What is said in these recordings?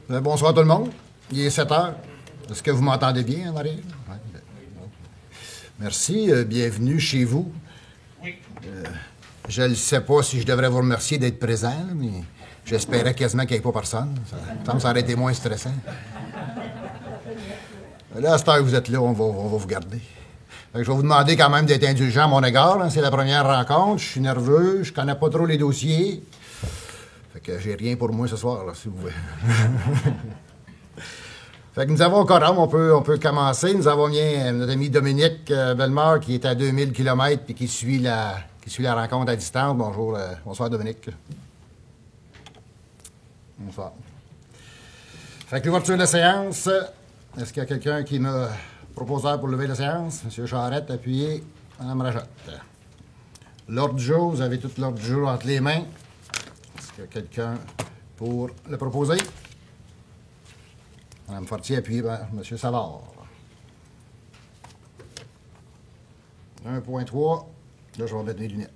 Bonsoir tout le monde. Il est 7 heures. Est-ce que vous m'entendez bien en arrière? Ouais. Merci. Bienvenue chez vous. Oui. Je ne sais pas si je devrais vous remercier d'être présent, là, mais j'espérais quasiment qu'il n'y ait pas personne. Ça aurait été moins stressant. Là, à cette heure que vous êtes là, on va vous garder. Fait que je vais vous demander quand même d'être indulgent à mon égard. Hein. C'est la première rencontre. Je suis nerveux. Je connais pas trop les dossiers. Fait que j'ai rien pour moi ce soir, là, si vous voulez. Fait que nous avons un quorum, on peut commencer. Nous avons bien notre ami Dominique Bellemare qui est à 2000 km et qui suit la rencontre à distance. Bonjour, bonsoir Dominique. Bonsoir. Fait que l'ouverture de la séance, est-ce qu'il y a quelqu'un qui me proposeur pour lever la séance? M. Charette, appuyez. Mme Rajotte. L'ordre du jour, vous avez tout l'ordre du jour entre les mains. Est-ce qu'il y a quelqu'un pour le proposer? Mme Fortier, appuyée par M. Savard. 1.3. Là, je vais mettre mes lunettes.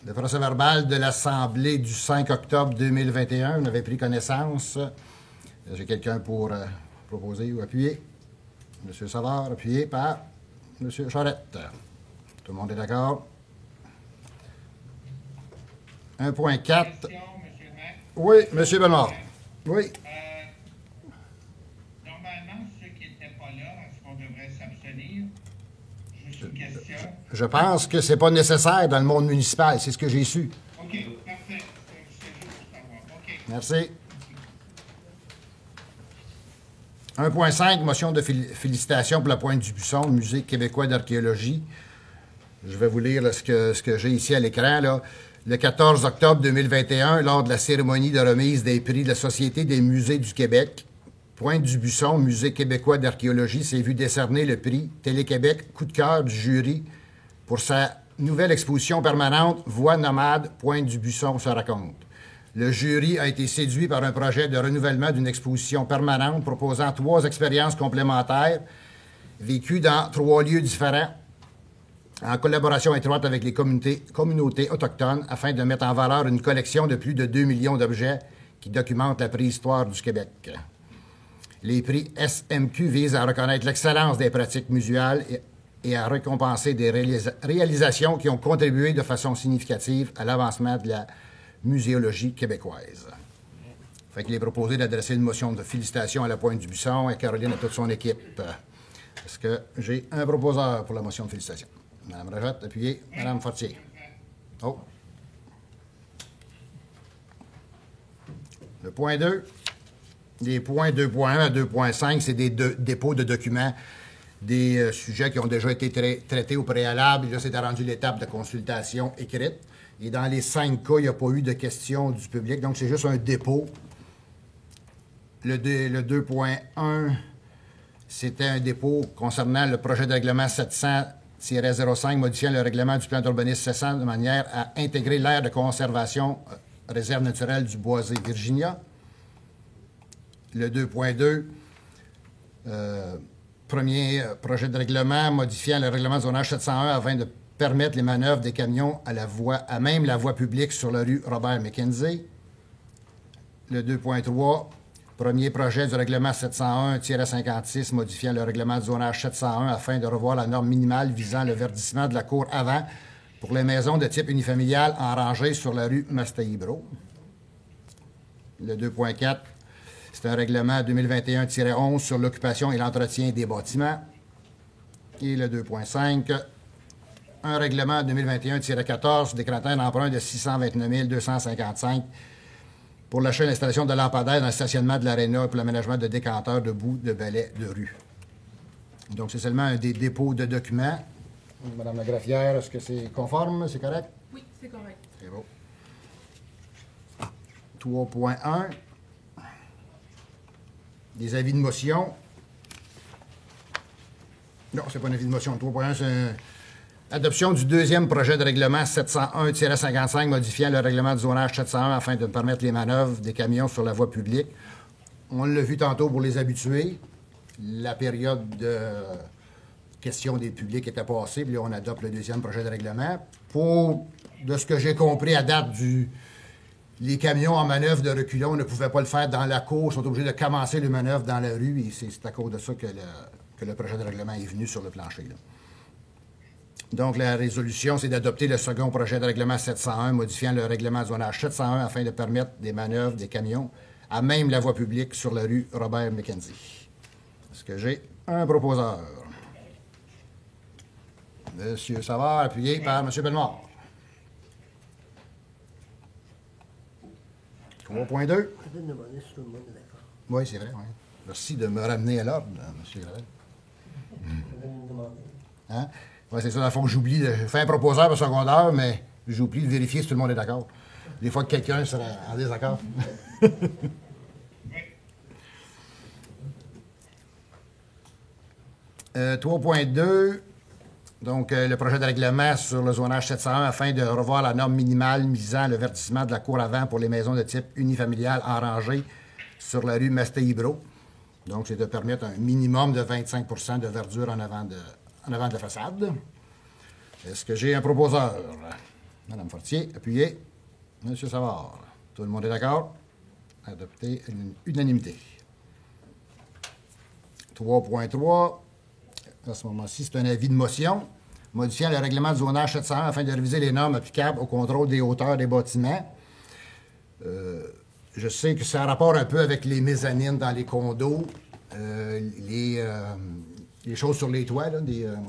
Le procès-verbal de l'Assemblée du 5 octobre 2021, on avait pris connaissance. J'ai quelqu'un pour proposer ou appuyer. M. Savard, appuyé par M. Charette. Tout le monde est d'accord? 1.4. Oui, M. Bellemare. Oui. Normalement, ceux qui n'étaient pas là, est-ce qu'on devrait s'abstenir? Juste une question. Je pense que c'est pas nécessaire dans le monde municipal. C'est ce que j'ai su. OK, parfait. C'est juste pour savoir. OK. Merci. 1.5, motion de félicitations pour la Pointe du Buisson, Musée québécois d'archéologie. Je vais vous lire là, ce que j'ai ici à l'écran. Là. Le 14 octobre 2021, lors de la cérémonie de remise des prix de la Société des musées du Québec, Pointe du Buisson, Musée québécois d'archéologie, s'est vu décerner le prix Télé-Québec coup de cœur du jury pour sa nouvelle exposition permanente Voix nomade, Pointe du Buisson se raconte. Le jury a été séduit par un projet de renouvellement d'une exposition permanente proposant 3 expériences complémentaires vécues dans 3 lieux différents en collaboration étroite avec les communautés autochtones afin de mettre en valeur une collection de plus de 2 millions d'objets qui documentent la préhistoire du Québec. Les prix SMQ visent à reconnaître l'excellence des pratiques muséales et à récompenser des réalisations qui ont contribué de façon significative à l'avancement de la muséologie québécoise. Fait qu'il est proposé d'adresser une motion de félicitations à la Pointe du Buisson et à Caroline et à toute son équipe. Est-ce que j'ai un proposeur pour la motion de félicitations? Mme Rajotte, appuyez. Mme Fortier. Oh. Le point 2. Les points 2.1 à 2.5, c'est des dépôts de documents, des sujets qui ont déjà été traités au préalable. Et là, c'est rendu l'étape de consultation écrite. Et dans les 5 cas, il n'y a pas eu de questions du public. Donc, c'est juste un dépôt. Le 2.1, c'était un dépôt concernant le projet de règlement 700-05 modifiant le règlement du plan d'urbanisme 700 de manière à intégrer l'aire de conservation réserve naturelle du Boisé Virginia. Le 2.2, premier projet de règlement modifiant le règlement de zonage 701 afin de permettre les manœuvres des camions à même la voie publique sur la rue Robert-Mackenzie. Le 2.3, premier projet du règlement 701-56 modifiant le règlement de zonage 701 afin de revoir la norme minimale visant le verdissement de la cour avant pour les maisons de type unifamilial en rangée sur la rue Mastéibro. Le 2.4, c'est un règlement 2021-11 sur l'occupation et l'entretien des bâtiments. Et le 2.5, un règlement 2021-14 décrétant un emprunt de 629 255 pour l'achat et l'installation de lampadaires dans le stationnement de l'aréna et pour l'aménagement de décanteurs, de boues, de balais, de rues. Donc, c'est seulement un des dépôts de documents. Madame la greffière, est-ce que c'est conforme? C'est correct? Oui, c'est correct. C'est beau. 3.1. Des avis de motion. Non, c'est pas un avis de motion. 3.1, c'est adoption du deuxième projet de règlement 701-55 modifiant le règlement de zonage 701 afin de permettre les manœuvres des camions sur la voie publique. On l'a vu tantôt pour les habitués. La période de questions des publics était passée, puis là, on adopte le deuxième projet de règlement. De ce que j'ai compris à date les camions en manœuvre de reculons ne pouvaient pas le faire dans la cour, sont obligés de commencer les manœuvres dans la rue, et c'est à cause de ça que le projet de règlement est venu sur le plancher, là. Donc, la résolution, c'est d'adopter le second projet de règlement 701, modifiant le règlement de zonage 701 afin de permettre des manœuvres des camions à même la voie publique sur la rue Robert-Mackenzie. Est-ce que j'ai un proposeur? Monsieur Savard, appuyé par M. Bellemare. 3.2. Peut-être demander si tout le monde est d'accord. Oui, c'est vrai, oui. Merci de me ramener à l'ordre, M. Gravel. Peut-être demander. Hein? Oui, c'est ça, dans le fond, j'oublie. Je fais un proposeur au secondaire, mais j'oublie de vérifier si tout le monde est d'accord. Des fois que quelqu'un sera en désaccord. 3.2, donc le projet de règlement sur le zonage 701 afin de revoir la norme minimale misant le verdissement de la cour avant pour les maisons de type unifamilial en rangée sur la rue Mastéibro. Donc, c'est de permettre un minimum de 25 de verdure en avant de la façade. Est-ce que j'ai un proposeur? Madame Fortier, appuyez. Monsieur Savard. Tout le monde est d'accord? Adopté à l'unanimité. 3.3. À ce moment-ci, c'est un avis de motion modifiant le règlement de zonage 701 afin de réviser les normes applicables au contrôle des hauteurs des bâtiments. Je sais que ça a rapport un peu avec les mezzanines dans les condos, les choses sur les toits, là,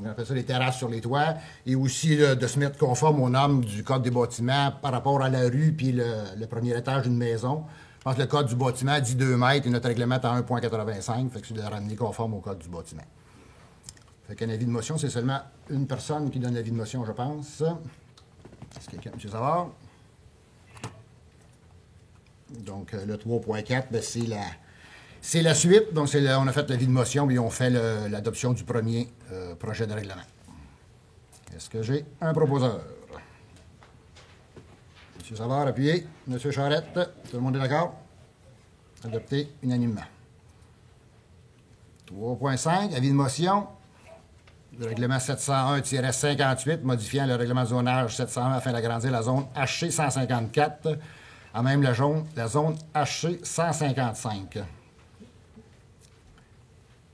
on appelle ça les terrasses sur les toits, et aussi de se mettre conforme aux normes du Code des bâtiments par rapport à la rue puis le premier étage d'une maison. Je pense que le Code du bâtiment dit 2 mètres et notre règlement est à 1,85, fait que c'est de ramener conforme au Code du bâtiment. Fait qu'un avis de motion, c'est seulement une personne qui donne l'avis de motion, je pense. Est-ce quelqu'un, M. Savard? Donc, le 3.4, ben, c'est la suite. Donc, on a fait l'avis de motion, puis on fait l'adoption du premier projet de règlement. Est-ce que j'ai un proposeur? M. Savard, appuyé. M. Charette, tout le monde est d'accord? Adopté unanimement. 3.5, avis de motion. Le règlement 701-58, modifiant le règlement de zonage 701 afin d'agrandir la zone HC 154 à même la zone HC 155.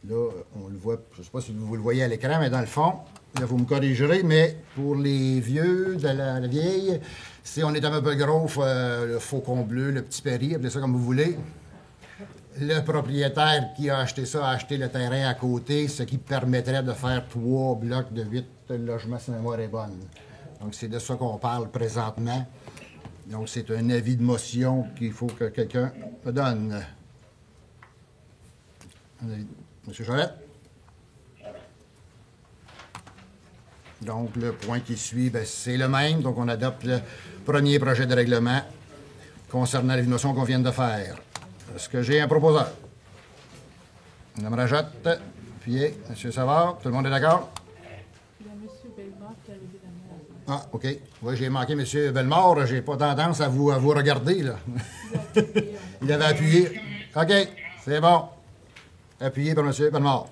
Là, on le voit, je ne sais pas si vous le voyez à l'écran, mais dans le fond, là, vous me corrigerez, mais pour les vieux, de la vieille, si on est un peu gros, le faucon bleu, le petit péri, appelez ça comme vous voulez. Le propriétaire qui a acheté ça a acheté le terrain à côté, ce qui permettrait de faire 3 blocs de 8 logements si ma mémoire est bonne. Donc, c'est de ça qu'on parle présentement. Donc, c'est un avis de motion qu'il faut que quelqu'un me donne. Monsieur Charette? Donc, le point qui suit, ben, c'est le même. Donc, on adopte le premier projet de règlement concernant l'avis de motion qu'on vient de faire. Est-ce que j'ai un proposeur? Mme Rajotte, appuyez. M. Savard, tout le monde est d'accord? Il y a M. Bellemare qui a levé la main. Ah, OK. Oui, j'ai manqué M. Bellemare. J'ai pas tendance à vous regarder, là. Il avait appuyé. OK, c'est bon. Appuyé par M. Bellemare.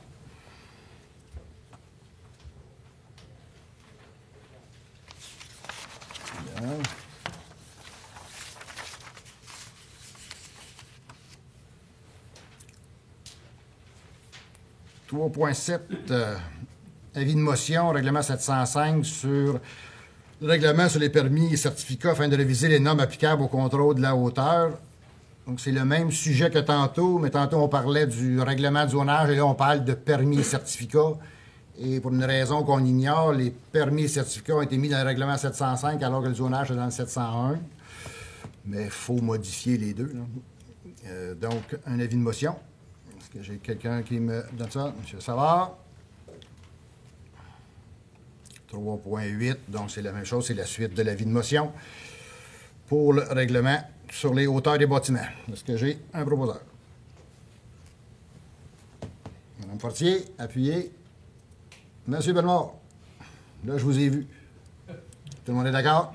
Bien. 3.7, avis de motion, règlement 705 sur le règlement sur les permis et certificats afin de réviser les normes applicables au contrôle de la hauteur. Donc, c'est le même sujet que tantôt, mais tantôt, on parlait du règlement de zonage et là, on parle de permis et certificats. Et pour une raison qu'on ignore, les permis et certificats ont été mis dans le règlement 705 alors que le zonage est dans le 701. Mais il faut modifier les deux, là. Donc, un avis de motion. Est-ce que j'ai quelqu'un qui me donne ça? M. Savard. 3.8, donc c'est la même chose, c'est la suite de l'avis de motion pour le règlement sur les hauteurs des bâtiments. Est-ce que j'ai un proposeur? Mme Fortier, appuyez. M. Bellemare. Là, je vous ai vu. Tout le monde est d'accord?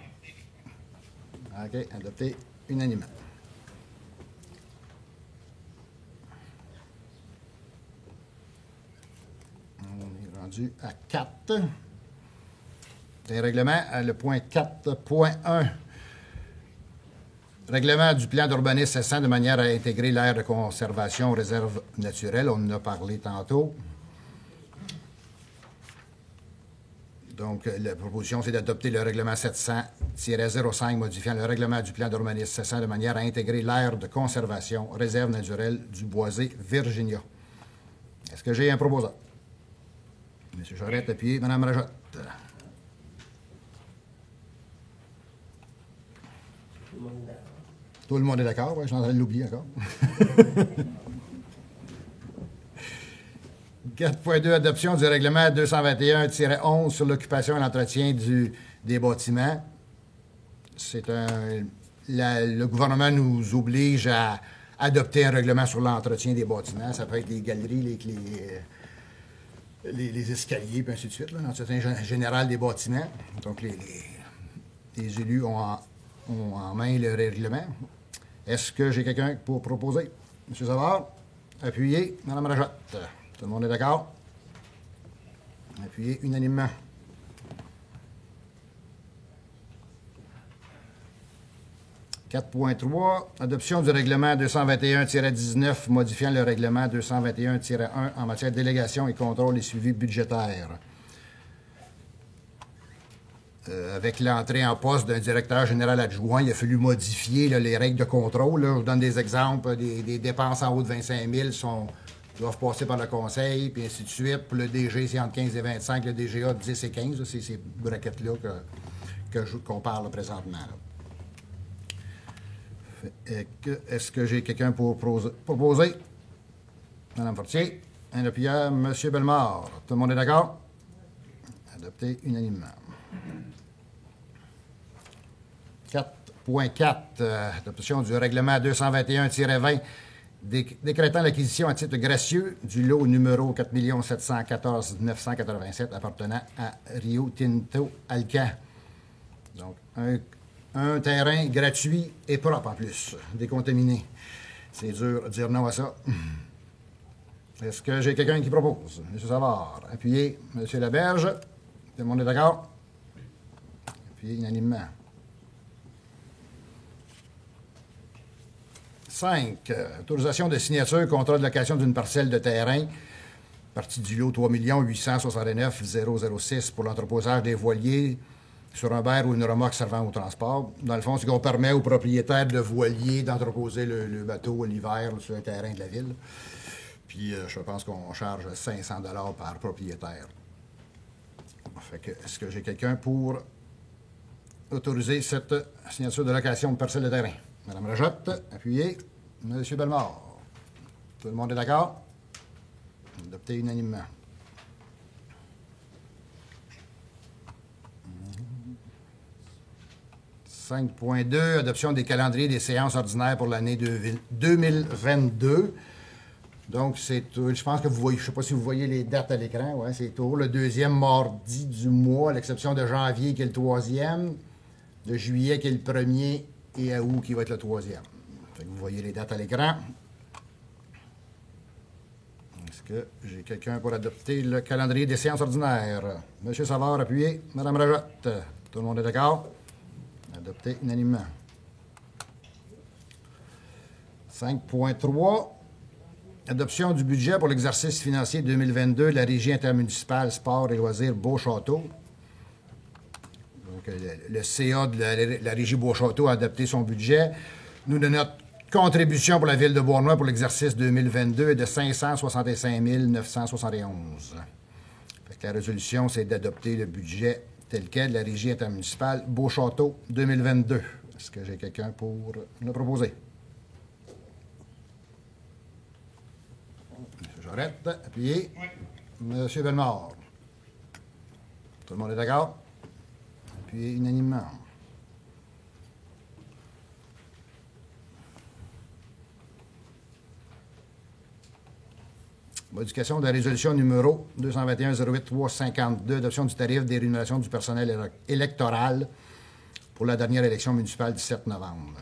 OK, adopté unanimement. À 4. C'est un règlement, le point 4.1. Règlement du plan d'urbanisme cessant de manière à intégrer l'aire de conservation aux réserves naturelles. On en a parlé tantôt. Donc, la proposition, c'est d'adopter le règlement 700-05 modifiant le règlement du plan d'urbanisme cessant de manière à intégrer l'aire de conservation réserve naturelle du Boisé, Virginia. Est-ce que j'ai un proposant? M. Charette, appuyé. Mme Rajotte. Tout le monde est d'accord? Oui, je suis en train de l'oublier encore. 4.2, adoption du règlement 221-11 sur l'occupation et l'entretien des bâtiments. Le gouvernement nous oblige à adopter un règlement sur l'entretien des bâtiments. Ça peut être les galeries, les escaliers, puis ainsi de suite, l'entretien général des bâtiments. Donc, les élus ont en main le règlement. Est-ce que j'ai quelqu'un pour proposer? M. Savard, appuyé. Mme Rajotte. Tout le monde est d'accord? Appuyé unanimement. « 4.3. Adoption du règlement 221-19 modifiant le règlement 221-1 en matière de délégation et contrôle et suivi budgétaire. Avec l'entrée en poste d'un directeur général adjoint, il a fallu modifier les règles de contrôle. Je vous donne des exemples. Des dépenses en haut de 25 000 doivent passer par le conseil, puis ainsi de suite. Pour le DG, c'est entre 15 et 25. Le DGA, 10 et 15. C'est ces braquettes-là qu'on parle présentement. Est-ce que j'ai quelqu'un pour proposer? Mme Fortier. Un appuyeur, M. Bellemare. Tout le monde est d'accord? Adopté unanimement. 4.4, adoption du règlement 221-20 décrétant l'acquisition à titre gracieux du lot numéro 4 714 987 appartenant à Rio Tinto Alcan. Donc, un terrain gratuit et propre en plus, décontaminé. C'est dur de dire non à ça. Est-ce que j'ai quelqu'un qui propose? M. Savard, appuyé. M. Laberge, tout le monde est d'accord? Appuyé unanimement. 5. Autorisation de signature, contrat de location d'une parcelle de terrain, partie du lot 3 869 006 pour l'entreposage des voiliers sur un berre ou une remorque servant au transport. Dans le fond, c'est qu'on permet aux propriétaires de voiliers d'entreposer le bateau l'hiver sur un terrain de la ville. Puis, je pense qu'on charge 500 $ par propriétaire. Fait que, est-ce que j'ai quelqu'un pour autoriser cette signature de location de parcelle de terrain? Mme Rajotte, appuyé. M. Bellemare. Tout le monde est d'accord? Adopté unanimement. « 5.2. Adoption des calendriers des séances ordinaires pour l'année 2022. » Donc, je pense que vous voyez, je ne sais pas si vous voyez les dates à l'écran, ouais, c'est toujours le deuxième mardi du mois, à l'exception de janvier qui est le troisième, de juillet qui est le premier et à août qui va être le troisième. Fait que vous voyez les dates à l'écran. Est-ce que j'ai quelqu'un pour adopter le calendrier des séances ordinaires? M. Savard, appuyé. Mme Rajotte. Tout le monde est d'accord? Adopté unanimement. 5.3. Adoption du budget pour l'exercice financier 2022 de la Régie intermunicipale Sport et loisirs Beauchâteau. Donc, le CA de la Régie Beauchâteau a adopté son budget. Nous, de notre contribution pour la Ville de Beauharnois pour l'exercice 2022 est de 565 971. Fait que la résolution, c'est d'adopter le budget tel quel de la Régie intermunicipale Beauchâteau 2022. Est-ce que j'ai quelqu'un pour le proposer? M. Jarrette, appuyé. Oui. M. Bellemare. Tout le monde est d'accord? Appuyé unanimement. Modification de la résolution numéro 221-08-352, adoption du tarif des rémunérations du personnel électoral pour la dernière élection municipale du 7 novembre.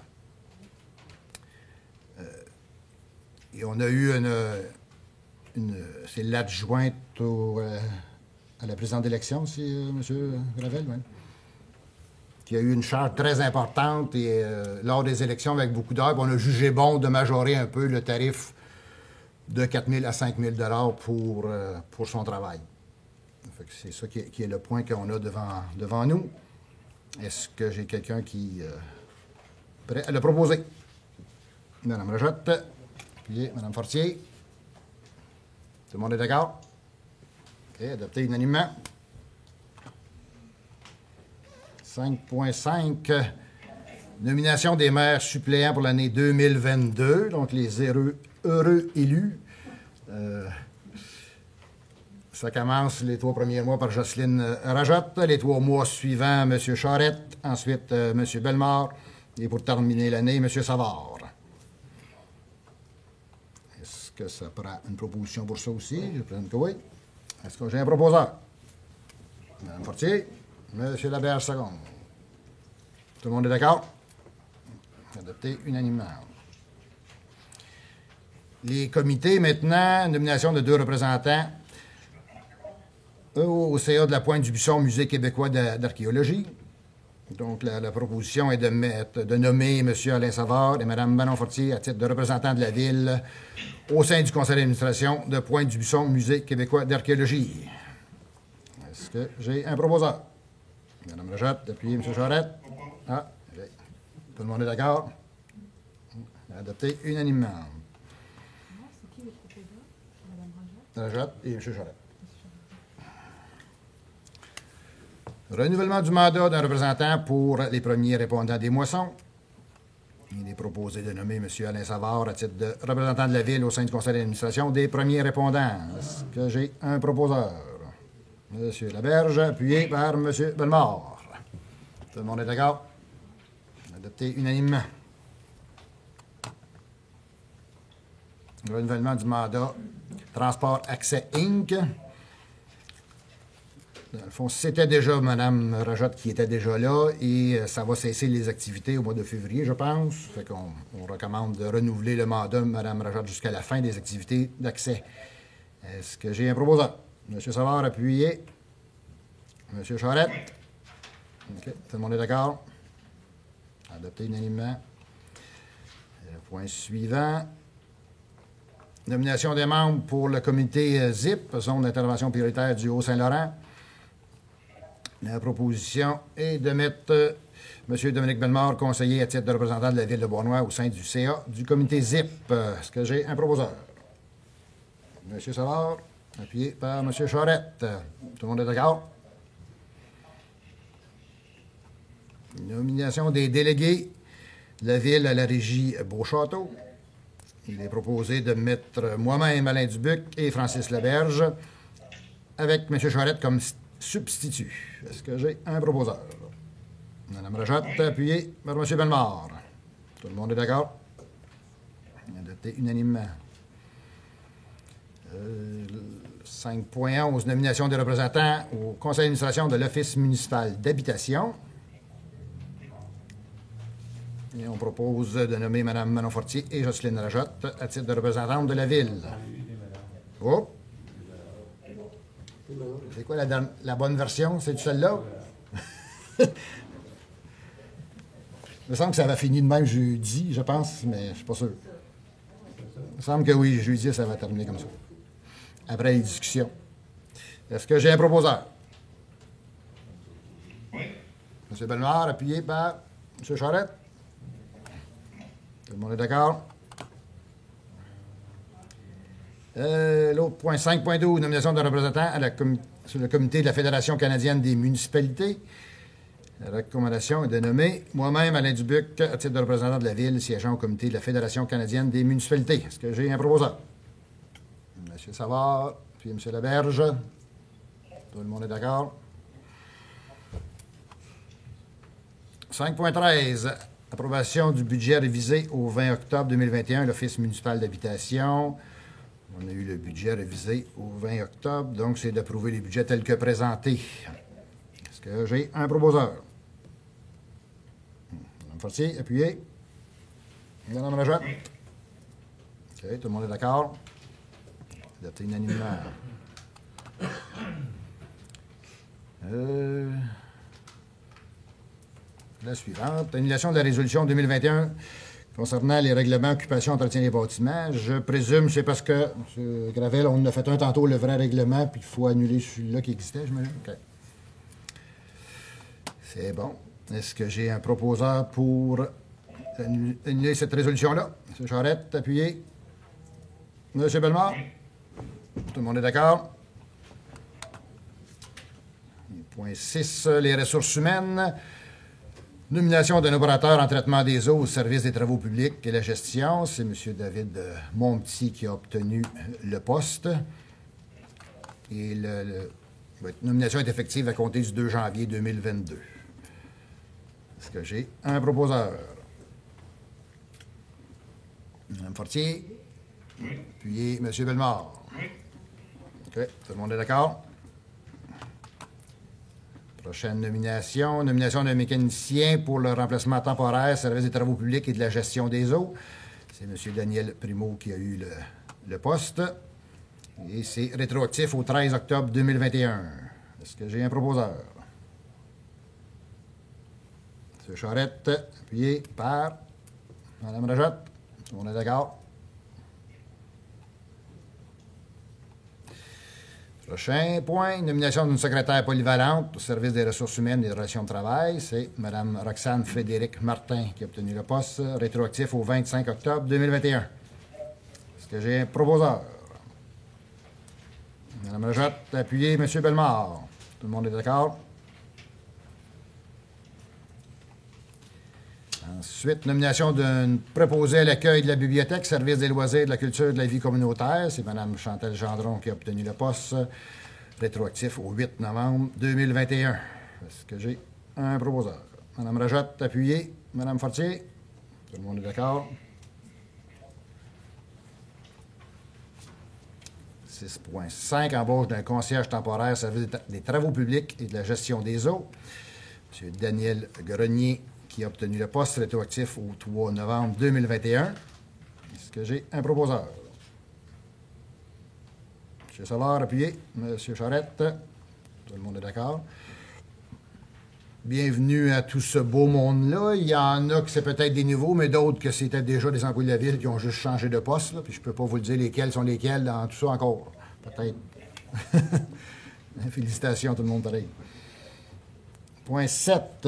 Et on a eu c'est l'adjointe à la présidente d'élection, c'est M. Gravel, oui, qui a eu une charge très importante et, lors des élections avec beaucoup d'heures. On a jugé bon de majorer un peu le tarif de 4 000 à 5 000 pour son travail. C'est ça qui est le point qu'on a devant nous. Est-ce que j'ai quelqu'un qui est prêt à le proposer? Mme Rajotte, puis Mme Fortier. Tout le monde est d'accord? OK, adopté unanimement. 5.5, nomination des maires suppléants pour l'année 2022, donc les heureux élus. Ça commence les 3 premiers mois par Jocelyne Rajotte, les 3 mois suivants, M. Charette, ensuite M. Bellemare, et pour terminer l'année, M. Savard. Est-ce que ça prend une proposition pour ça aussi? Je présume que oui. Est-ce que j'ai un proposeur? Mme Fortier, M. Laberge, seconde. Tout le monde est d'accord? Adopté unanimement. Les comités, maintenant, nomination de 2 représentants au CA de la Pointe-du-Buisson, Musée québécois d'archéologie. Donc, la proposition est de nommer M. Alain Savard et Mme Manon Fortier à titre de représentants de la Ville au sein du conseil d'administration de Pointe-du-Buisson, Musée québécois d'archéologie. Est-ce que j'ai un proposeur? Mme Rajotte, puis M. Charette. Ah, tout le monde est d'accord? Adopté unanimement. C'est qui le proposeur? Mme Rajotte? Rajotte et M. Charette. Renouvellement du mandat d'un représentant pour les premiers répondants des moissons. Il est proposé de nommer M. Alain Savard à titre de représentant de la Ville au sein du conseil d'administration des premiers répondants. Est-ce que j'ai un proposeur? M. Laberge, appuyé par M. Bellemare. Tout le monde est d'accord? Adopté unanimement. Renouvellement du mandat Transport Accès Inc. Dans le fond, c'était déjà Mme Rajotte qui était déjà là et ça va cesser les activités au mois de février, je pense. Fait qu'on recommande de renouveler le mandat de Mme Rajotte jusqu'à la fin des activités d'accès. Est-ce que j'ai un proposeur? M. Savard, appuyé. M. Charette. OK. Tout le monde est d'accord? Adopté unanimement. Le point suivant. Nomination des membres pour le comité ZIP, zone d'intervention prioritaire du Haut-Saint-Laurent. La proposition est de mettre M. Dominique Bellemare, conseiller à titre de représentant de la Ville de Beauharnois au sein du CA du comité ZIP. Est-ce que j'ai un proposeur? M. Savard, appuyé par M. Charette. Tout le monde est d'accord? Nomination des délégués de la Ville à la régie Beauchâteau. Il est proposé de mettre moi-même, Alain Dubuc et Francis Laberge, avec M. Charette comme substitut. Est-ce que j'ai un proposeur? Mme Rajotte, appuyée par M. Bellemare. Tout le monde est d'accord? Adopté unanimement. 5.11, nomination des représentants au conseil d'administration de l'Office municipal d'habitation. Et on propose de nommer Mme Manon Fortier et Jocelyne Rajotte à titre de représentante de la Ville. Oh! C'est quoi la bonne version? C'est celle-là? Il me semble que ça va finir de même jeudi, je pense, mais je ne suis pas sûr. Il me semble que oui, jeudi, ça va terminer comme ça. Après les discussions. Est-ce que j'ai un proposeur? Oui. M. Bellemare, appuyé par M. Charette. Tout le monde est d'accord? L'autre point, 5.12, nomination de représentants sur le comité de la Fédération canadienne des municipalités. La recommandation est de nommer moi-même Alain Dubuc à titre de représentant de la Ville siégeant au comité de la Fédération canadienne des municipalités. Est-ce que j'ai un proposeur? M. Savard, puis M. Laberge. Tout le monde est d'accord? 5.13, approbation du budget révisé au 20 octobre 2021, l'Office municipal d'habitation. On a eu le budget révisé au 20 octobre, donc c'est d'approuver les budgets tels que présentés. Est-ce que j'ai un proposeur? Mme Fortier, appuyé. Mme Rajotte. OK, tout le monde est d'accord? Adopté unanimement. La suivante. Annulation de la résolution 2021 concernant les règlements occupation entretien des bâtiments. Je présume que c'est parce que, M. Gravel, on en a fait un tantôt, le vrai règlement, puis il faut annuler celui-là qui existait, j'imagine. OK. C'est bon. Est-ce que j'ai un proposeur pour annuler cette résolution-là? M. Charette, appuyez. M. Bellemare? Tout le monde est d'accord? Point 6, les ressources humaines. Nomination d'un opérateur en traitement des eaux au service des travaux publics et la gestion. C'est M. David Monpetit qui a obtenu le poste. Et la nomination est effective à compter du 2 janvier 2022. Est-ce que j'ai un proposeur? Mme Fortier? Oui. Puis M. Bellemare? Oui. OK. Tout le monde est d'accord? Prochaine nomination. Nomination d'un mécanicien pour le remplacement temporaire, service des travaux publics et de la gestion des eaux. C'est M. Daniel Primo qui a eu le poste. Et c'est rétroactif au 13 octobre 2021. Est-ce que j'ai un proposeur? M. Charette, appuyé par Mme Rajotte. On est d'accord? Prochain point, nomination d'une secrétaire polyvalente au service des ressources humaines et des relations de travail. C'est Mme Roxane Frédéric Martin qui a obtenu le poste, rétroactif au 25 octobre 2021. Est-ce que j'ai un proposeur? Mme Rajotte, appuyé. M. Bellemare. Tout le monde est d'accord? Ensuite, nomination d'une préposée à l'accueil de la bibliothèque, service des loisirs, de la culture et de la vie communautaire. C'est Mme Chantal Gendron qui a obtenu le poste, rétroactif au 8 novembre 2021. Est-ce que j'ai un proposeur? Mme Rajotte, appuyé. Mme Fortier. Tout le monde est d'accord? 6.5, embauche d'un concierge temporaire, service des travaux publics et de la gestion des eaux. M. Daniel Grenier qui a obtenu le poste rétroactif au 3 novembre 2021. Est-ce que j'ai un proposeur? M. Solar, appuyé. M. Charette. Tout le monde est d'accord. Bienvenue à tout ce beau monde-là. Il y en a que c'est peut-être des nouveaux, mais d'autres que c'était déjà des employés de la ville qui ont juste changé de poste. Là, puis je ne peux pas vous le dire lesquels sont lesquels dans tout ça encore. Peut-être. Félicitations à tout le monde pareil. Point 7.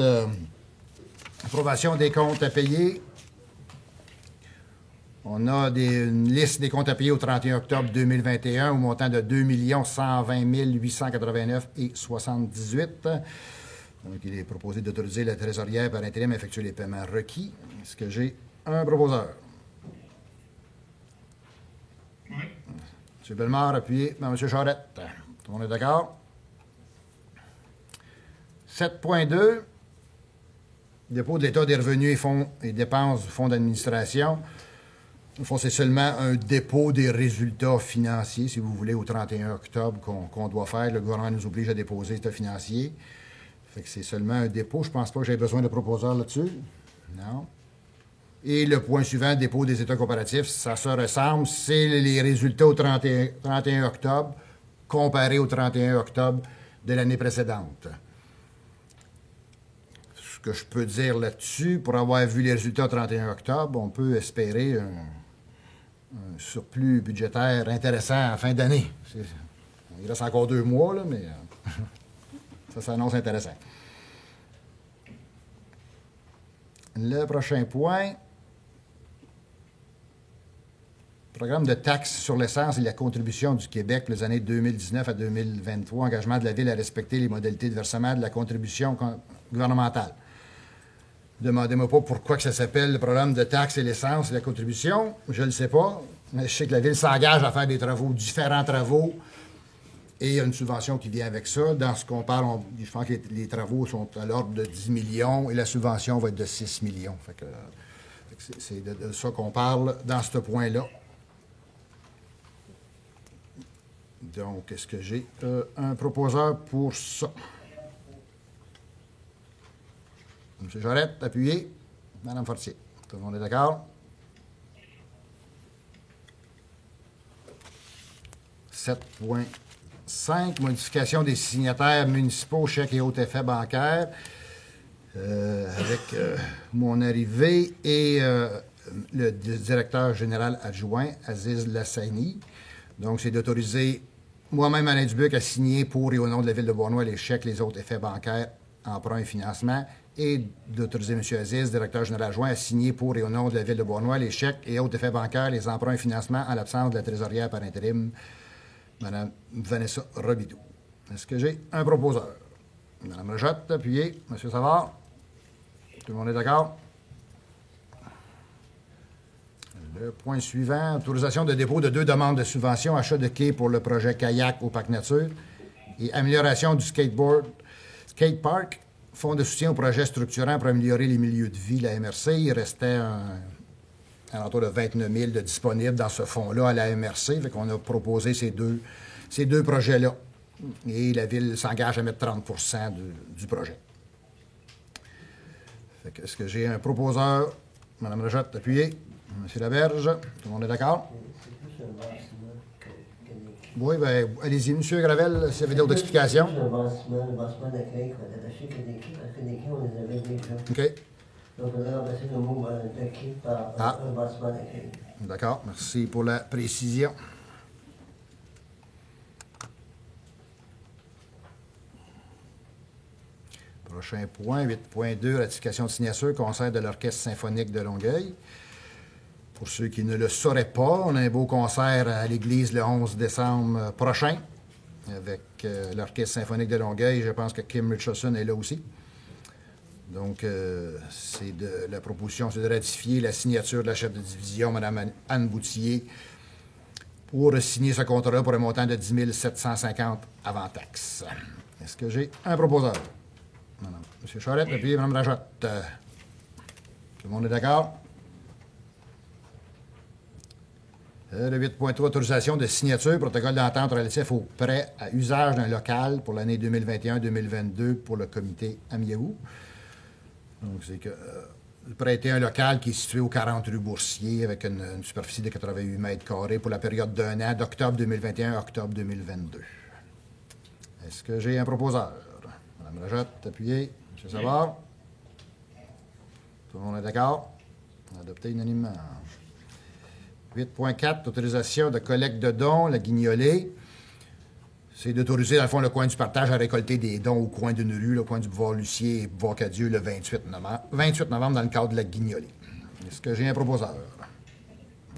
Approbation des comptes à payer. On a une liste des comptes à payer au 31 octobre 2021 au montant de 2 120 889,78 $. Donc, il est proposé d'autoriser la trésorière par intérim à effectuer les paiements requis. Est-ce que j'ai un proposeur? Oui. M. Bellemare, appuyé par M. Charette. Tout le monde est d'accord? 7.2. Dépôt de l'État des revenus et dépenses du fonds d'administration. Au fond, c'est seulement un dépôt des résultats financiers, si vous voulez, au 31 octobre qu'on doit faire. Le gouvernement nous oblige à déposer l'état financier. Fait que c'est seulement un dépôt. Je ne pense pas que j'ai besoin de proposeur là-dessus. Non. Et le point suivant, dépôt des états comparatifs, ça se ressemble. C'est les résultats au 31 octobre comparés au 31 octobre de l'année précédente. Ce que je peux dire là-dessus, pour avoir vu les résultats au 31 octobre, on peut espérer un surplus budgétaire intéressant à la fin d'année. Il reste encore 2 mois, là, mais ça s'annonce intéressant. Le prochain point, programme de taxes sur l'essence et la contribution du Québec pour les années 2019 à 2023, engagement de la Ville à respecter les modalités de versement de la contribution gouvernementale. Demandez-moi pas pourquoi que ça s'appelle le programme de taxes et l'essence et la contribution. Je ne le sais pas. Mais je sais que la Ville s'engage à faire des travaux, différents travaux, et il y a une subvention qui vient avec ça. Dans ce qu'on parle, je pense que les travaux sont à l'ordre de 10 millions et la subvention va être de 6 millions. C'est de ça qu'on parle dans ce point-là. Donc, est-ce que j'ai un proposeur pour ça? M. Jarrette, appuyé. Mme Fortier. Tout le monde est d'accord? 7.5, modification des signataires municipaux, chèques et autres effets bancaires. avec mon arrivée et le directeur général adjoint, Aziz Lassani. Donc, c'est d'autoriser moi-même, Alain Dubuc, à signer pour et au nom de la Ville de Beauharnois les chèques, les autres effets bancaires, emprunts et financements, et d'autoriser M. Aziz, directeur général adjoint, à signer pour et au nom de la Ville de Beauharnois les chèques et autres effets bancaires, les emprunts et financements en l'absence de la trésorière par intérim, Mme Vanessa Robidoux. Est-ce que j'ai un proposeur? Mme Rejotte, appuyez. M. Savard? Tout le monde est d'accord? Le point suivant, autorisation de dépôt de 2 demandes de subvention, achat de quai pour le projet kayak au Parc Nature et amélioration du skatepark, fonds de soutien au projet structurant pour améliorer les milieux de vie, la MRC. Il restait un alentour de 29 000 de disponibles dans ce fonds-là à la MRC. Fait qu'on a proposé ces deux projets-là. Et la Ville s'engage à mettre 30 du projet. Est-ce que j'ai un proposeur? Mme Rejotte, appuyez. M. Laberge, tout le monde est d'accord? C'est plus un bâtiment que Oui, bien, allez-y, M. Gravel, s'il y avait d'autres explications. C'est le bâtiment d'accueil qu'on a attaché que des quais, parce que des quais, on les avait déjà. OK. Donc, on a remplacé le mot de quai par un bâtiment d'accueil. D'accord, merci pour la précision. Prochain point, 8.2, ratification de signature, concert de l'Orchestre symphonique de Longueuil. Pour ceux qui ne le sauraient pas, on a un beau concert à l'Église le 11 décembre prochain avec l'Orchestre symphonique de Longueuil. Je pense que Kim Richardson est là aussi. Donc, la proposition, c'est de ratifier la signature de la chef de division, Mme Anne Boutillier, pour signer ce contrat pour un montant de 10 750 avant taxe. Est-ce que j'ai un proposeur? M. Charette, puis Mme Rajotte. Tout le monde est d'accord? Le 8.3, autorisation de signature, protocole d'entente relatif au prêt à usage d'un local pour l'année 2021-2022 pour le comité Amiaou. Donc, c'est que prêter un local qui est situé au 40 rue Boursier avec une superficie de 88 mètres carrés pour la période d'un an, d'octobre 2021 à octobre 2022. Est-ce que j'ai un proposeur? Mme Rajotte, appuyez. M. Savard? Tout le monde est d'accord? Adopté unanimement. 8.4, autorisation de collecte de dons, la Guignolée. C'est d'autoriser, dans le fond, le coin du partage à récolter des dons au coin d'une rue, le coin du boulevard Lucier et boulevard Cadieux, le 28 novembre, dans le cadre de la Guignolée. Est-ce que j'ai un proposeur?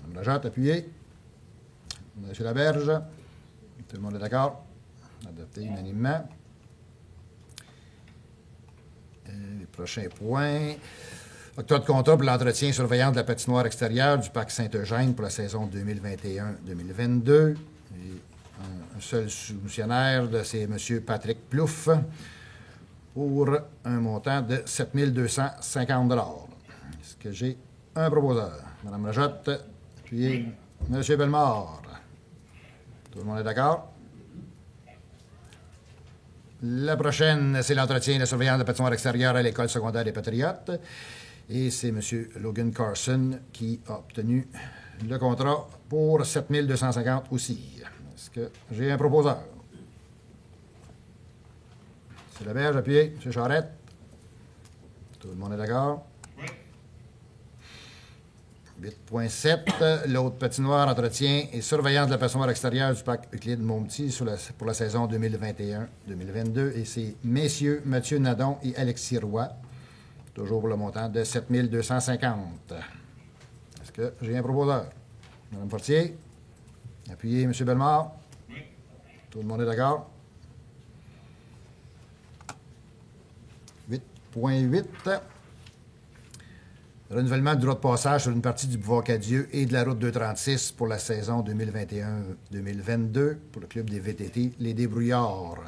Mme Rajotte, appuyez. M. Laberge? Tout le monde est d'accord? Adopté unanimement. Prochain point. Octroi de contrat pour l'entretien et surveillance de la patinoire extérieure du parc Saint-Eugène pour la saison 2021-2022. Un seul soumissionnaire, c'est M. Patrick Plouffe, pour un montant de 7 250 $. Est-ce que j'ai un proposeur? Mme Rajotte, puis M. Bellemare. Tout le monde est d'accord? La prochaine, c'est l'entretien et la surveillance de la patinoire extérieure à l'école secondaire des Patriotes. Et c'est M. Logan Carson qui a obtenu le contrat pour 7 250 aussi. Est-ce que j'ai un proposeur? M. Laberge, appuyez. M. Charette. Tout le monde est d'accord? 8.7, l'autre patinoire, entretien et surveillance de la patinoire extérieure du parc Euclide Montpetit pour la saison 2021-2022. Et c'est messieurs Mathieu Nadon et Alexis Roy, toujours pour le montant de 7 250. Est-ce que j'ai un proposeur? Mme Fortier? Appuyez, M. Bellemare? Tout le monde est d'accord? 8.8. Renouvellement du droit de passage sur une partie du boulevard Cadieux et de la route 236 pour la saison 2021-2022 pour le club des VTT, les Débrouillards.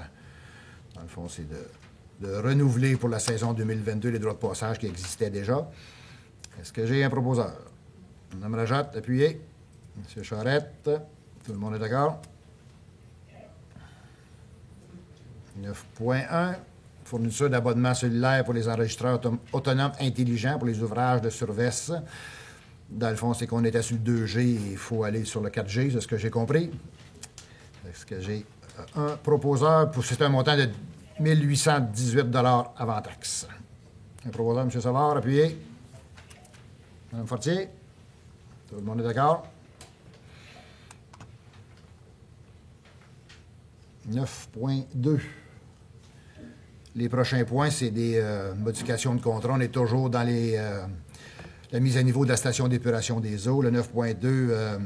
Dans le fond, c'est de renouveler pour la saison 2022 les droits de passage qui existaient déjà. Est-ce que j'ai un proposeur? Mme Rajotte, appuyez. M. Charette, tout le monde est d'accord? 9.1. Fourniture d'abonnements cellulaires pour les enregistreurs autonomes intelligents pour les ouvrages de survesse. Dans le fond, c'est qu'on était sur le 2G et il faut aller sur le 4G, c'est ce que j'ai compris. Est-ce que j'ai un proposeur pour c'est un montant de 1 818 $ avant taxe? Un proposeur, M. Savard, appuyez. Mme Fortier. Tout le monde est d'accord? 9.2. Les prochains points, c'est des modifications de contrat. On est toujours dans la mise à niveau de la station d'épuration des eaux. Le 9.2,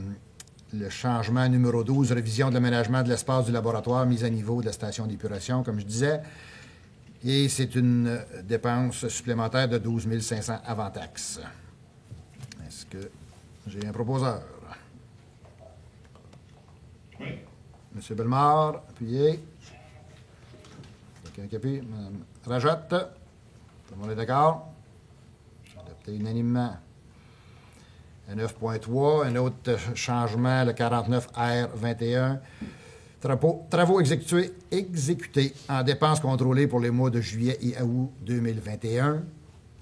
le changement numéro 12, révision de l'aménagement de l'espace du laboratoire, mise à niveau de la station d'épuration, comme je disais. Et c'est une dépense supplémentaire de 12 500 avant taxe. Est-ce que j'ai un proposeur? Oui. M. Bellemare, appuyez. Quelqu'un qui appuie? Mme Rajotte. Tout le monde est d'accord? Adopté unanimement. Le 9.3, un autre changement, le 49R21. Travaux exécutés en dépenses contrôlées pour les mois de juillet et août 2021.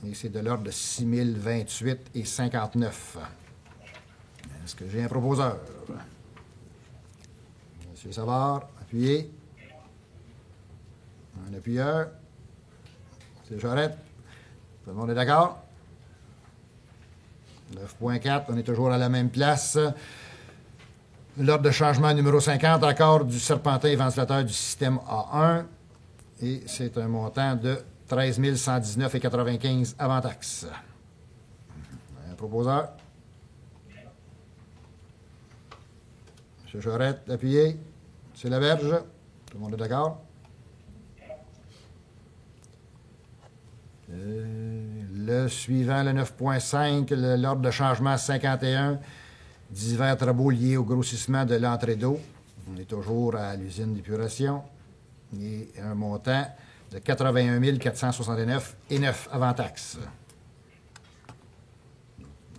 Et c'est de l'ordre de 6 028,59. Est-ce que j'ai un proposeur? M. Savard, appuyez. Un appuyeur. M. Charette. Tout le monde est d'accord? 9.4, on est toujours à la même place. L'ordre de changement numéro 50, accord du serpentin et ventilateur du système A1. Et c'est un montant de 13 119,95 avant taxe. Un proposeur. M. Charette, appuyé. M. Laberge. Tout le monde est d'accord? Le suivant, le 9.5, l'ordre de changement 51, divers travaux liés au grossissement de l'entrée d'eau. On est toujours à l'usine d'épuration. Et un montant de 81 469,9 avant taxe.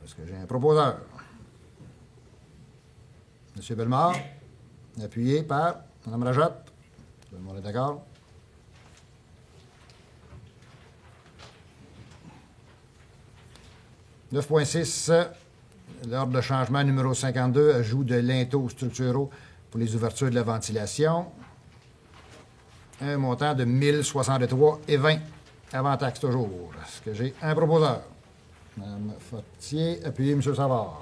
Est-ce que j'ai un proposeur? M. Bellemare, appuyé par Mme Rajotte. Tout le monde est d'accord? « 9.6, l'ordre de changement numéro 52, ajout de linteaux structuraux pour les ouvertures de la ventilation. Un montant de 1063,20 avant taxe toujours. Est-ce que j'ai un proposeur? Mme Fortier, appuyez M. Savard.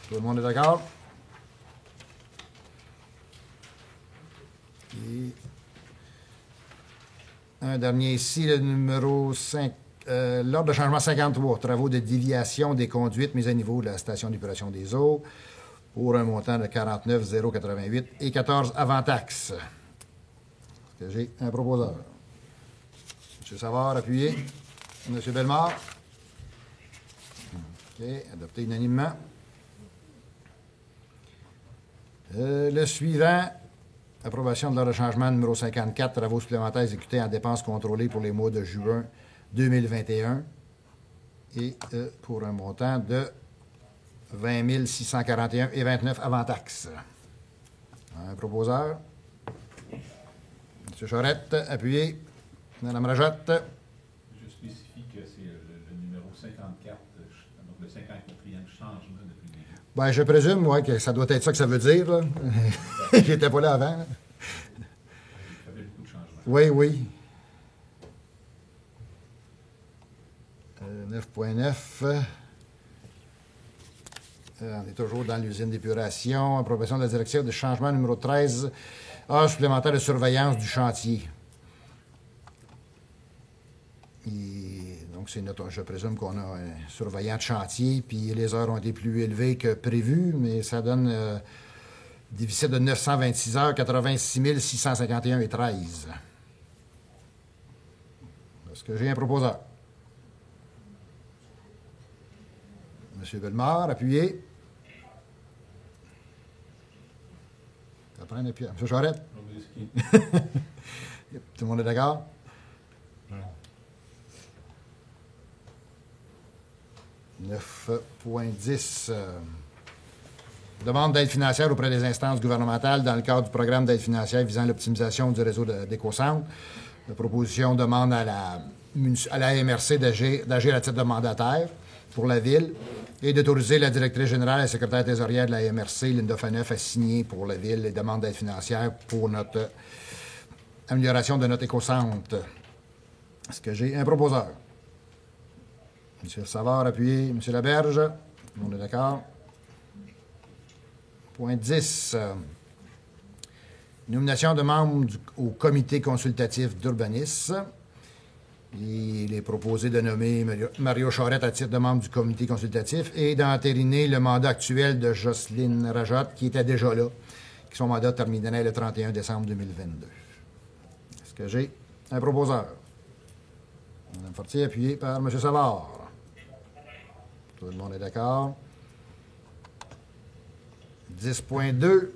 Tout le monde est d'accord? Et un dernier ici, le numéro 5. L'ordre de changement 53, travaux de déviation des conduites mises à niveau de la station d'épuration des eaux pour un montant de 49 088 et 14 avant taxe. Est-ce que j'ai un proposeur? M. Savard, appuyé. M. Bellemare. OK, adopté unanimement. Le suivant, approbation de l'ordre de changement numéro 54, travaux supplémentaires exécutés en dépenses contrôlées pour les mois de juin 2021 et pour un montant de 20 641,29 avant taxe. Un proposeur. M. Charette, appuyé. Mme Rajotte. Je spécifie que c'est le numéro 54, donc le 54e changement depuis le début. Bien, je présume, ouais, que ça doit être ça que ça veut dire. Là. J'étais pas là avant. Il y avait beaucoup de changements. Oui, oui. 9.9. On est toujours dans l'usine d'épuration. Approbation de la directive de changement numéro 13. Heures supplémentaires de surveillance du chantier. Et donc, je présume qu'on a un surveillant de chantier, puis les heures ont été plus élevées que prévu, mais ça donne déficit de 926 heures, 86 651,13. Est-ce que j'ai un proposeur? M. Bellemare, appuyé. Ça prend un appui. M. Charette. Tout le monde est d'accord? « 9.10 demande d'aide financière auprès des instances gouvernementales dans le cadre du programme d'aide financière visant l'optimisation du réseau d'éco-centres. La proposition demande à la MRC d'agir à titre de mandataire pour la Ville et d'autoriser la directrice générale et la secrétaire trésorière de la MRC, Linda Faneuf, à signer pour la Ville les demandes d'aide financière pour notre amélioration de notre éco-centre. Est-ce que j'ai un proposeur? M. Savard, appuyé. M. Laberge. Tout le monde est d'accord. Point 10. Nomination de membres au comité consultatif d'urbanisme. Il est proposé de nommer Mario Charette à titre de membre du comité consultatif et d'entériner le mandat actuel de Jocelyne Rajotte, qui était déjà là, qui son mandat terminerait le 31 décembre 2022. Est-ce que j'ai un proposeur? Mme Fortier, appuyé par M. Savard. Tout le monde est d'accord. 10.2.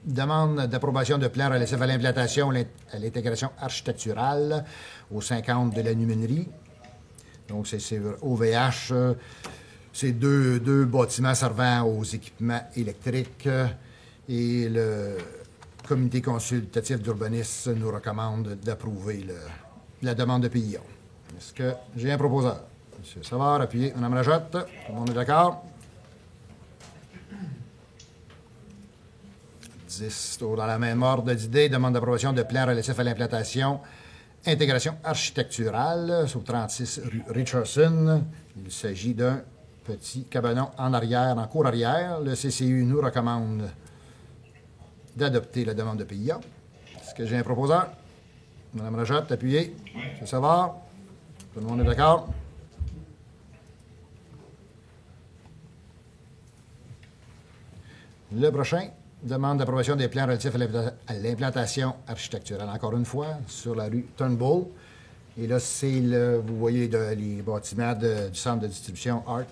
Demande d'approbation de plan relatif à l'implantation et à l'intégration architecturale au 50 de la Numinerie. Donc, c'est OVH. C'est deux bâtiments servant aux équipements électriques. Et le comité consultatif d'urbanisme nous recommande d'approuver la demande de PIA. Est-ce que j'ai un proposeur? M. Savard, appuyé. Mme Rajotte. Tout le monde est d'accord? 10, dans la même ordre d'idée, demande d'approbation de plan relatif à l'implantation, intégration architecturale, sur 36 rue Richardson. Il s'agit d'un petit cabanon en arrière, en cour arrière. Le CCU nous recommande d'adopter la demande de PIA. Est-ce que j'ai un proposeur? Mme Rajotte, appuyé. M. Savard. Tout le monde est d'accord? Le prochain. Demande d'approbation des plans relatifs à l'implantation architecturale, encore une fois, sur la rue Turnbull. Et là, c'est vous voyez les bâtiments du centre de distribution Art.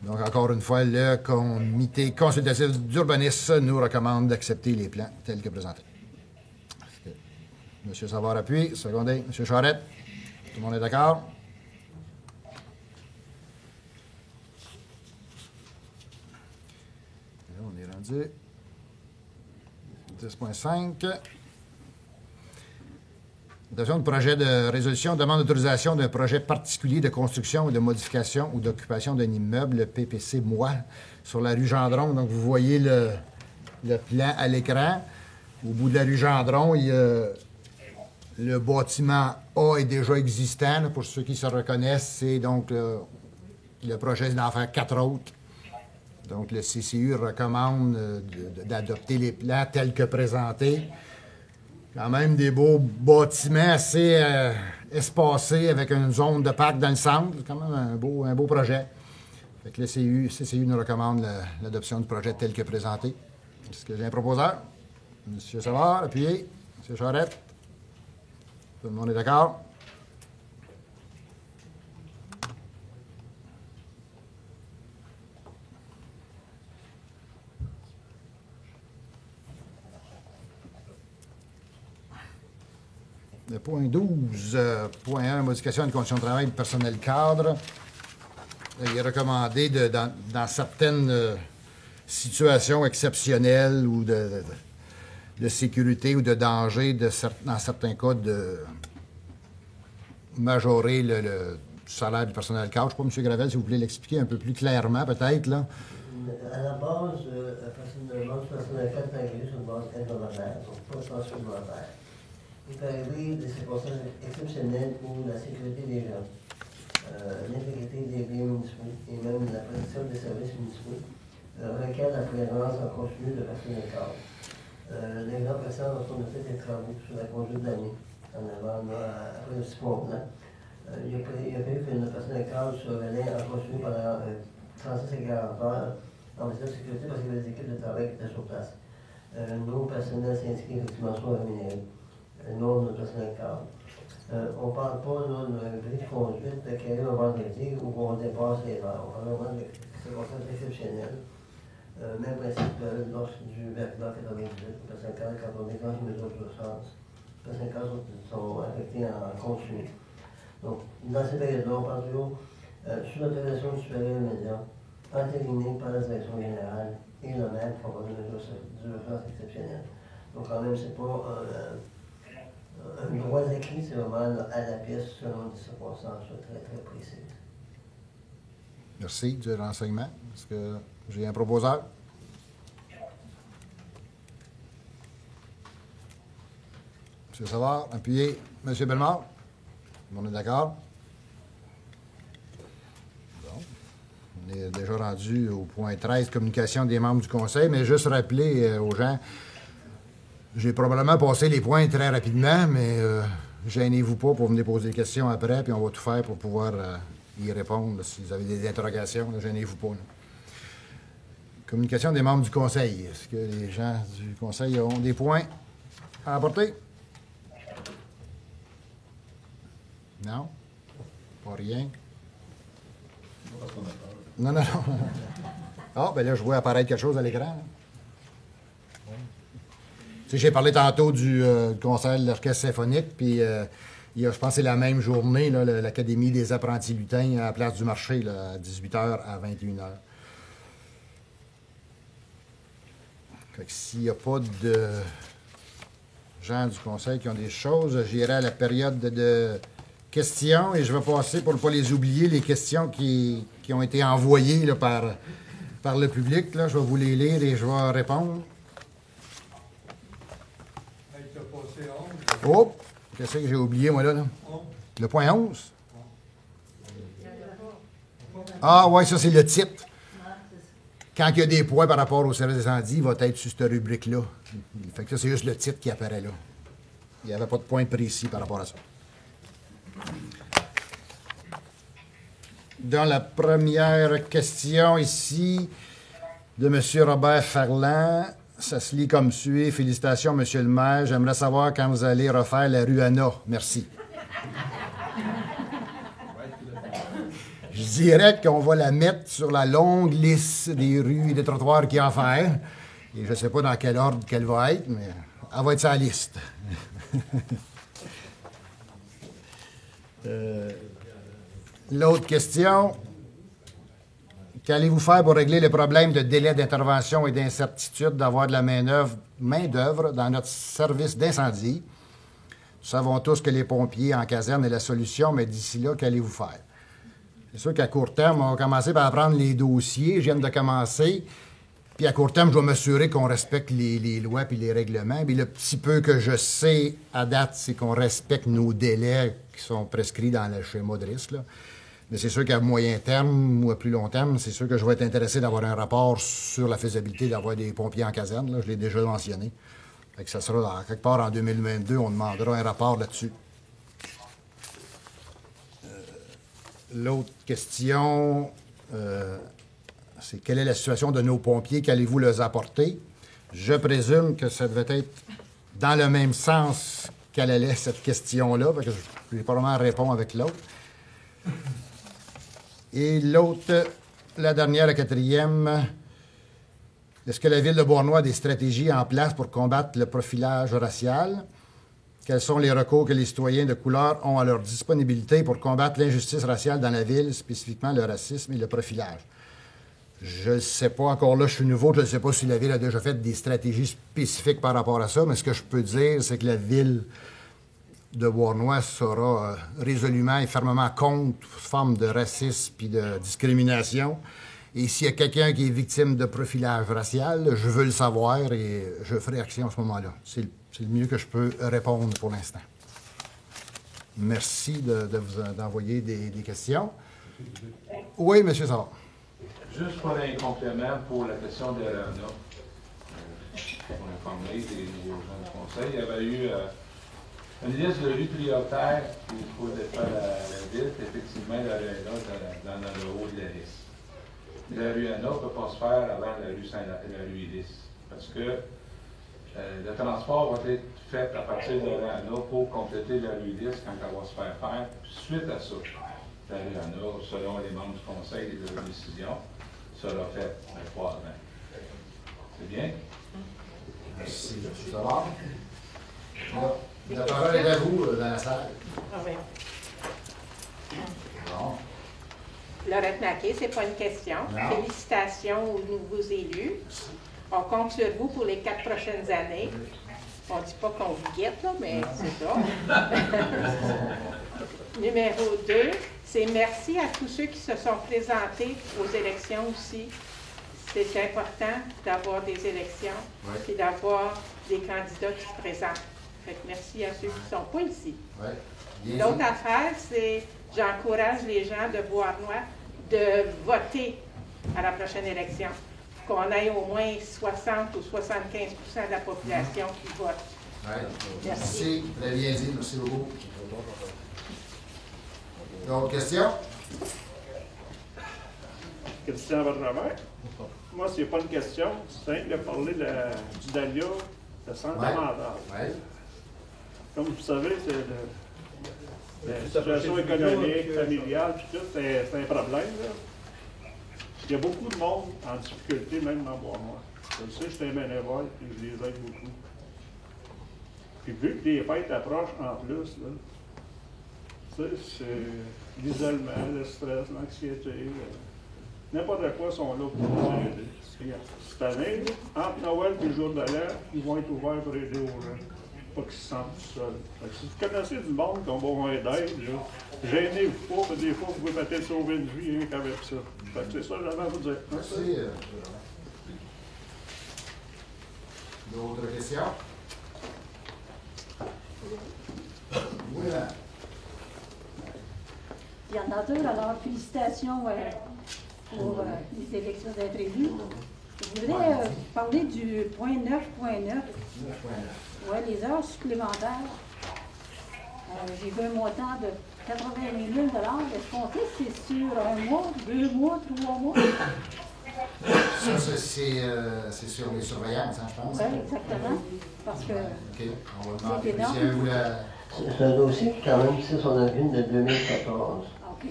Donc, encore une fois, le comité consultatif d'urbanisme nous recommande d'accepter les plans tels que présentés. M. Savard appuie. Secondé, M. Charette. Tout le monde est d'accord? On est rendu 10.5. Adoption de projet de résolution, demande d'autorisation d'un projet particulier de construction et de modification ou d'occupation d'un immeuble, le PPC Moi, sur la rue Gendron. Donc, vous voyez le plan à l'écran. Au bout de la rue Gendron, le bâtiment A est déjà existant. Là, pour ceux qui se reconnaissent, c'est donc le projet d'en faire 4 autres. Donc, le CCU recommande d'adopter les plans tels que présentés. Quand même des beaux bâtiments assez espacés avec une zone de parc dans le centre. C'est quand même un beau projet. Fait que le CCU nous recommande l'adoption du projet tel que présenté. Est-ce que j'ai un proposeur? M. Savard, appuyé. M. Charette. Tout le monde est d'accord? Le point 12, point 1, modification des conditions de travail du personnel cadre. Il est recommandé, dans certaines situations exceptionnelles ou de sécurité ou de danger, dans certains cas, de majorer le salaire du personnel cadre. Je ne sais pas, M. Gravel, si vous voulez l'expliquer un peu plus clairement, peut-être, là. À la base, le personnel cadre est engagé sur une base hebdomadaire, donc pas sans supplémentaire. Il peut arriver des circonstances exceptionnelles pour la sécurité des gens, l'intégrité des biens municipaux et même la protection des services municipaux requiert la présence en continu de personnel cadre. L'exemple récent, lorsqu'on a fait des travaux sur la conduite de l'année, en avant, après le sport blanc, il a fallu que le personnel cadre se relaie en continu pendant 36 et 40 heures en matière de sécurité parce qu'il y avait des équipes de travail qui étaient sur place. Nos personnels syndiqués, effectivement, sont rémunérés. Non, notre personnel cadre. On ne parle pas d'une grille de conduite qui arrive un vendredi où on dépasse les heures. On parle vraiment de circonstances exceptionnelles. Même principe lors du verglas 98, le personnel cadre, quand on déclenche une mesure d'urgence, les personnels cadres sont affectés en continu. Donc, dans ces périodes-là, on parle toujours sous l'autorisation du supérieur immédiat, entériné par la direction générale et le maire pour avoir des mesures d'urgence exceptionnelles. Donc, quand même, c'est pas un droit écrit, c'est vraiment à la pièce selon des circonstances très, très précises. Merci du renseignement. Est-ce que j'ai un proposeur? M. Savard, appuyé. M. Bellemare? On est d'accord? On est déjà rendu au point 13, communication des membres du conseil, mais juste rappeler aux gens, j'ai probablement passé les points très rapidement, mais gênez-vous pas pour venir poser des questions après, puis on va tout faire pour pouvoir y répondre. Là, si vous avez des interrogations, gênez-vous pas. Là. Communication des membres du conseil. Est-ce que les gens du conseil ont des points à apporter? Non? Pas rien? Non. Ah, ben là, je vois apparaître quelque chose à l'écran. Tu sais, j'ai parlé tantôt du conseil de l'orchestre symphonique, puis il y a, je pense que c'est la même journée, là, l'Académie des apprentis lutins à la place du marché, là, à 18h à 21h. Fait que s'il n'y a pas de gens du conseil qui ont des choses, j'irai à la période de questions et je vais passer, pour ne pas les oublier, les questions qui ont été envoyées là, par le public. Là. Je vais vous les lire et je vais répondre. Oh! Qu'est-ce que j'ai oublié, moi, là? Le point 11? Ah, ouais, ça, c'est le titre. Quand il y a des points par rapport au service d'incendie, il va être sur cette rubrique-là. Fait que ça, c'est juste le titre qui apparaît là. Il n'y avait pas de point précis par rapport à ça. Dans la première question ici de M. Robert Ferland, ça se lit comme suit. Félicitations, M. le maire. J'aimerais savoir quand vous allez refaire la rue Anna. Merci. Je dirais qu'on va la mettre sur la longue liste des rues et des trottoirs qu'il y a à faire. Et je ne sais pas dans quel ordre qu'elle va être, mais elle va être sur la liste. L'autre question. Qu'allez-vous faire pour régler le problème de délai d'intervention et d'incertitude d'avoir de la main-d'œuvre dans notre service d'incendie? Nous savons tous que les pompiers en caserne est la solution, mais d'ici là, qu'allez-vous faire? C'est sûr qu'à court terme, on va commencer par apprendre les dossiers. Je viens de commencer. Puis à court terme, je dois m'assurer qu'on respecte les lois et les règlements. Puis le petit peu que je sais à date, c'est qu'on respecte nos délais qui sont prescrits dans le schéma de risque. Là. Mais c'est sûr qu'à moyen terme ou à plus long terme, c'est sûr que je vais être intéressé d'avoir un rapport sur la faisabilité d'avoir des pompiers en caserne. Là. Je l'ai déjà mentionné. Fait que ça sera quelque part en 2022, on demandera un rapport là-dessus. L'autre question, c'est quelle est la situation de nos pompiers? Qu'allez-vous leur apporter? Je présume que ça devait être dans le même sens qu'elle allait cette question-là, parce que je vais probablement répondre avec l'autre. Et l'autre, la dernière, la quatrième, est-ce que la Ville de Beauharnois a des stratégies en place pour combattre le profilage racial? Quels sont les recours que les citoyens de couleur ont à leur disponibilité pour combattre l'injustice raciale dans la ville, spécifiquement le racisme et le profilage? Je ne sais pas, encore là, je suis nouveau, je ne sais pas si la Ville a déjà fait des stratégies spécifiques par rapport à ça, mais ce que je peux dire, c'est que la Ville de Beauharnois sera résolument et fermement contre toute forme de racisme et de discrimination. Et s'il y a quelqu'un qui est victime de profilage racial, je veux le savoir et je ferai action à ce moment-là. C'est le mieux que je peux répondre pour l'instant. Merci d'envoyer des questions. Oui, M. Savard. Juste pour un complément pour la question de l'ARNA, pour informer les nouveaux gens du conseil, il y avait eu une liste de rues prioritaires qu'il faut faire la ville. Effectivement, la rue Anna dans le haut de la liste. La rue Anna ne peut pas se faire avant la rue Ulysse, parce que le transport va être fait à partir de la rue Anna pour compléter la rue Ulysse quand elle va se faire faire. Suite à ça, la rue Anna, selon les membres du conseil et de la décision, sera faite un fois avant. C'est bien? Merci, M. Savard. La parole est à vous dans la salle. Ah oui. Bon. Laurette Naquet, c'est pas une question. Non. Félicitations aux nouveaux élus. On compte sur vous pour les 4 prochaines années. On ne dit pas qu'on vous guette, là, mais c'est ça. Numéro 2, c'est merci à tous ceux qui se sont présentés aux élections aussi. C'est important d'avoir des élections et d'avoir des candidats qui se présentent. Fait que merci à ceux qui ne sont pas ici. Ouais. L'autre affaire, c'est j'encourage les gens de Beauharnois de voter à la prochaine élection, qu'on ait au moins 60 ou 75% de la population qui vote. Ouais. Merci. Très bien dit. Merci beaucoup. D'autres questions? Question à votre travers. Moi, c'est pas une question, c'est simple de parler du Dahlia, de centre mental. Ouais. Comme vous savez, c'est la situation économique, familiale, puis tout, c'est un problème. Là. Il y a beaucoup de monde en difficulté, même dans Bois-Noir. Je le sais, je suis un bénévole, puis je les aide beaucoup. Puis vu que les fêtes approchent en plus, là, tu sais, c'est l'isolement, le stress, l'anxiété, n'importe quoi sont là pour nous aider. Cette année, entre Noël et le jour de l'an, ils vont être ouverts pour aider aux gens, pas qu'ils se sentent tout seuls. Si vous connaissez du monde qui ont besoin d'aide, gênez-vous pas, des fois, vous pouvez peut-être sauver une vie rien qu'avec ça. Fait que c'est ça que j'avais à vous dire. Merci. D'autres questions? Oui, là. Il y en a deux, alors félicitations pour les élections d'être élus. Je voudrais parler du point 9.9. Oui, les heures supplémentaires. J'ai vu un montant de 88 000 Est-ce qu'on sait si c'est sur 1 mois, 2 mois, 3 mois? Ça, c'est sur les surveillances, hein, je pense. Oui, exactement. Parce que OK. On va demander c'est énorme. si elle voulait... C'est un dossier qui, quand même, c'est son origine de 2014. OK.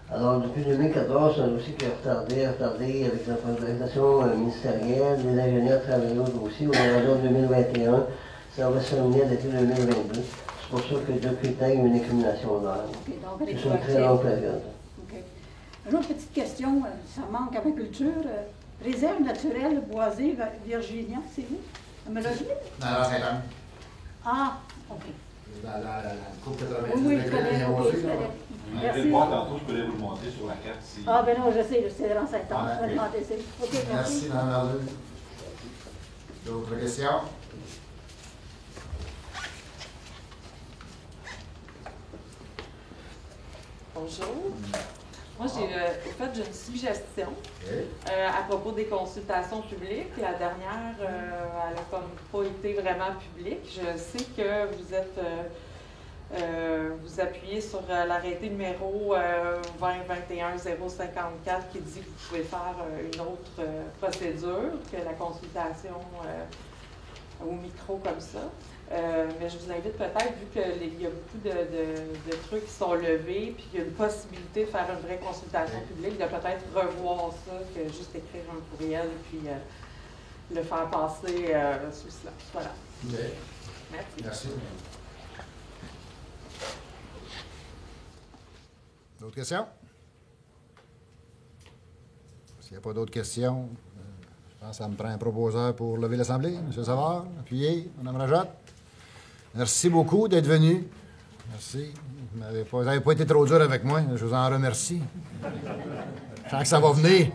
Alors, depuis 2014, c'est un dossier qui a retardé avec la présentation ministérielle. Les ingénieurs travaillaient au dossier. On est rendu en 2021. Ça va se terminer à l'été 2022. C'est pour ça que depuis le temps, il y a une accumulation d'heures. OK, donc C'est une très longue période. OK. Une autre petite question, ça manque à ma culture. Réserve naturelle boisée Virginia, c'est où? À Mélodie? Dans la Saint-Anne. Ah, OK. Dans la coupe 90 Oui, je degrés, connais. bien OK, osé, je là. connais. On avait le Merci. voir tantôt, je peux vous le montrer sur la carte. Si... Ah, ben non, je sais, c'est dans Saint-Anne. Je vais Ouais. demander ça. OK, Merci, merci. Mme Lardeux. D'autres questions? Bonjour. Moi, j'ai une suggestion OK. à propos des consultations publiques. La dernière, elle n'a comme pas été vraiment publique. Je sais que vous êtes, vous appuyez sur l'arrêté numéro 2021-054 qui dit que vous pouvez faire une autre procédure que la consultation au micro comme ça. Mais je vous invite peut-être, vu qu'il y a beaucoup de trucs qui sont levés, puis qu'il y a une possibilité de faire une vraie consultation publique, de peut-être revoir ça, que juste écrire un courriel, puis le faire passer sous silence. Voilà. OK. Merci. Merci. D'autres questions? S'il n'y a pas d'autres questions, je pense que ça me prend un proposeur pour lever l'Assemblée. M. Savard, appuyez, Mme Rajotte. Merci beaucoup d'être venu. Merci. Vous n'avez pas été trop dur avec moi. Je vous en remercie. Je sens que ça va venir.